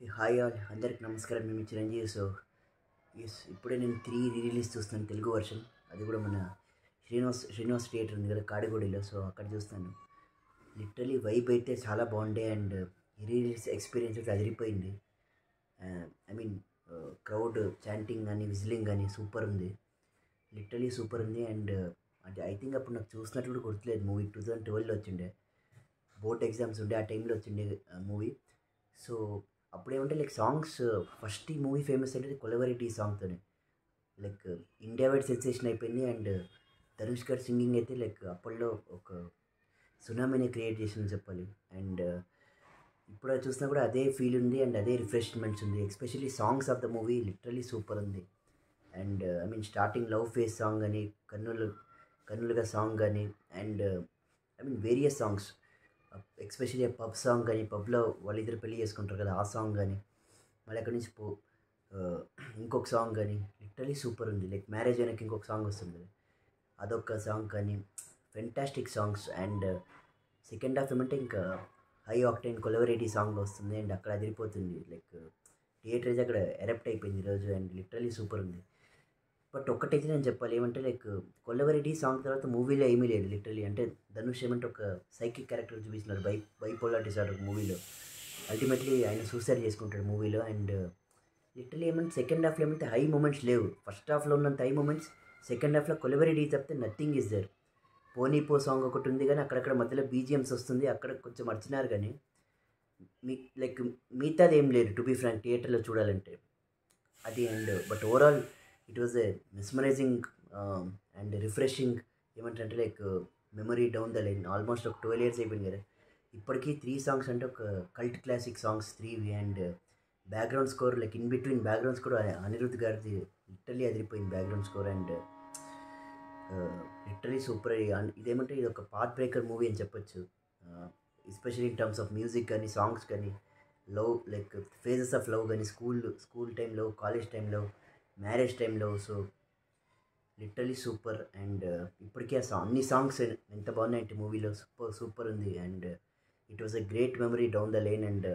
Hi all అందరికి నమస్కారం. మేము చిరంజీవి. ఇప్పుడే నేను 3 రిలీజ్ చూస్తాను తెలుగు వర్షన్. అది కూడా మన శ్రీనివాస్ థియేటర్ ఉంది కదా కాడిగూడిలో. సో అక్కడ చూస్తాను. లిటరలీ వైబ్ అయితే చాలా బాగుండే అండ్ రిలీజ్ ఎక్స్పీరియన్స్ అయితే అదిరిపోయింది. ఐ మీన్ క్రౌడ్ చాంటింగ్ కానీ విజిలింగ్ కానీ సూపర్ ఉంది. లిటరలీ సూపర్ ఉంది. అండ్ అంటే ఐ థింక్ అప్పుడు నాకు చూసినట్టు కూడా గుర్తులేదు. మూవీ 2012లో వచ్చిండే, బోర్డ్ ఎగ్జామ్స్ ఉండే ఆ టైంలో వచ్చిండే మూవీ. సో అప్పుడేమంటే లైక్ సాంగ్స్ ఫస్ట్ ఈ మూవీ ఫేమస్ అంటే కొలవరిటీ సాంగ్తోనే లైక్ ఇండియా వైడ్ సెన్సేషన్ అయిపోయింది. అండ్ ధనుష్ గారి సింగింగ్ అయితే లైక్ అప్పట్లో ఒక సునామీని క్రియేట్ చేసిందని చెప్పాలి. అండ్ ఇప్పుడు అది చూసినా కూడా అదే ఫీల్ ఉంది అండ్ అదే రిఫ్రెష్మెంట్స్ ఉంది. Especially songs of the movie literally super ఉంది. And I mean starting love phase song అని కన్నులుగా సాంగ్ కానీ and I mean various songs, especially pub song కానీ, పబ్లో వాళ్ళిద్దరు పెళ్లి చేసుకుంటారు కదా ఆ సాంగ్ కానీ, మళ్ళీ అక్కడి నుంచి ఇంకొక సాంగ్ కానీ లిటరలీ సూపర్ ఉంది. లైక్ మ్యారేజ్ అయినాక ఇంకొక సాంగ్ వస్తుంది, అదొక సాంగ్ కానీ fantastic songs. And second half ఏమంటే ఇంకా హై ఆక్టైన్ కొలవరేటీ సాంగ్ వస్తుంది అండ్ అక్కడ అదిరిపోతుంది. లైక్ థియేటర్ అయితే అక్కడ ఎరప్ట్ అయిపోయింది ఈరోజు. అండ్ లిటరలీ సూపర్ ఉంది. బట్ ఒక్కటైతే నేను చెప్పాలి ఏమంటే లైక్ కొల్లవరెడ్డి సాంగ్ తర్వాత మూవీలో ఏమీ లేదు లిటరలీ. అంటే ధనుష్ ఏమంటే ఒక సైకిక్ క్యారెక్టర్ చూపిస్తున్నారు, బైపోలార్ డిసార్డర్ మూవీలో. అల్టిమేట్లీ ఆయన సూసైడ్ చేసుకుంటాడు మూవీలో. అండ్ లిటరలీ ఏమంటే సెకండ్ హాఫ్లో ఏమంటే హై మూమెంట్స్ లేవు. ఫస్ట్ హాఫ్లో ఉన్నంత హై మూమెంట్స్ సెకండ్ హాఫ్లో కొల్లవరెడ్డి తప్పితే నథింగ్ ఈజ్ దేర్. పోనీపో సాంగ్ ఒకటి ఉంది కానీ అక్కడక్కడ మధ్యలో బీజిఎమ్స్ వస్తుంది, అక్కడ కొంచెం మర్చినారు కానీ లైక్ మిగతాది ఏం లేదు టు బీ ఫ్రాంక్ థియేటర్లో చూడాలంటే అది. And but overall it was a mesmerizing and refreshing. ఏమంటే like memory down the line. Almost ఒక 12 years అయిపోయింది కదా, ఇప్పటికీ 3 సాంగ్స్ అంటే ఒక cult classic songs 3. And background score like in between background score Anirudh గారిది లిటరలీ అదిరిపోయింది background score. And literally super. ఇదేమంటే ఇది ఒక పాత్ బ్రేకర్ మూవీ అని చెప్పొచ్చు, especially in terms of music కానీ సాంగ్స్ కానీ, love like phases of love కానీ, స్కూల్ టైంలో, కాలేజ్ టైంలో, మ్యారేజ్ టైంలో. So literally super. అండ్ ఇప్పటికీ అన్ని సాంగ్స్ ఎంత బాగున్నాయంటే మూవీలో సూపర్ ఉంది. And it was a great memory down the line. And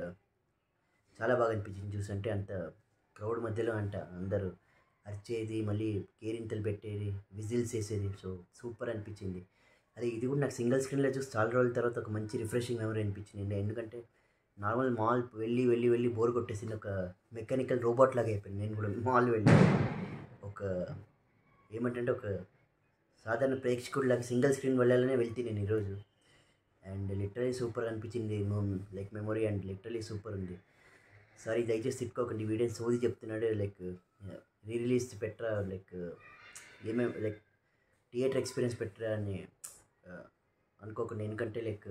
చాలా బాగా అనిపించింది చూసంటే. అంత క్రౌడ్ మధ్యలో అంట అందరూ అరిచేది, మళ్ళీ కేరింతలు పెట్టేది, విజిల్స్ వేసేది. సో సూపర్ అనిపించింది. ఇది కూడా నాకు సింగిల్ స్క్రీన్లో చూసి చాలా రోజుల తర్వాత ఒక మంచి రిఫ్రెషింగ్ మెమరీ అనిపించింది. ఎందుకంటే నార్మల్ మాల్ వెళ్ళి బోర్ కొట్టేసింది, ఒక మెకానికల్ రోబోట్ లాగా అయిపోయింది. నేను కూడా మాల్ వెళ్ళి ఒక ఏమంటే ఒక సాధారణ ప్రేక్షకుడిలాగా సింగిల్ స్క్రీన్ వెళ్ళాలనే వెళ్తే నేను ఈరోజు. అండ్ లిటరలీ సూపర్ అనిపించింది like memory. And literally super ఉంది. సారీ దయచేసి తిట్టుకోకండి, వీడియో సోది చెప్తున్నాడు. లైక్ రిలీజ్ పెట్టరా, లైక్ ఏమేమి లైక్ థియేటర్ ఎక్స్పీరియన్స్ పెట్టరా అని అనుకోకండి. ఎందుకంటే లైక్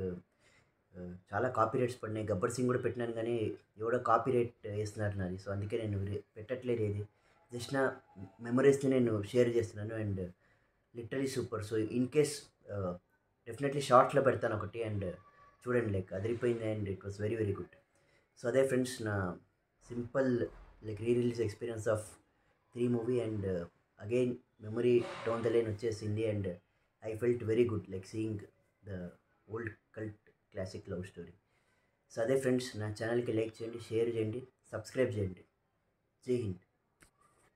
చాలా కాపీరైట్స్ పడినాయి. గబ్బర్ సింగ్ కూడా పెట్టినాను కానీ ఎవడో కాపీరైట్ వేస్తున్నారు నాది. సో అందుకే నేను పెట్టట్లేదు. ఏది జస్ట్ నా మెమరీస్ని నేను షేర్ చేస్తున్నాను. And literally super. So in case definitely షార్ట్లో పెడతాను ఒకటి. అండ్ చూడండి లైక్ అదిరిపోయింది. And it was very very good. So అదే ఫ్రెండ్స్ నా simple like release experience of 3 movie. And again memory down the line వచ్చేసింది. And I felt very good like seeing the old cult classic love story. So అదే friends, నా ఛానల్కి like చేయండి, share చేయండి, subscribe చేయండి. జై హింద్.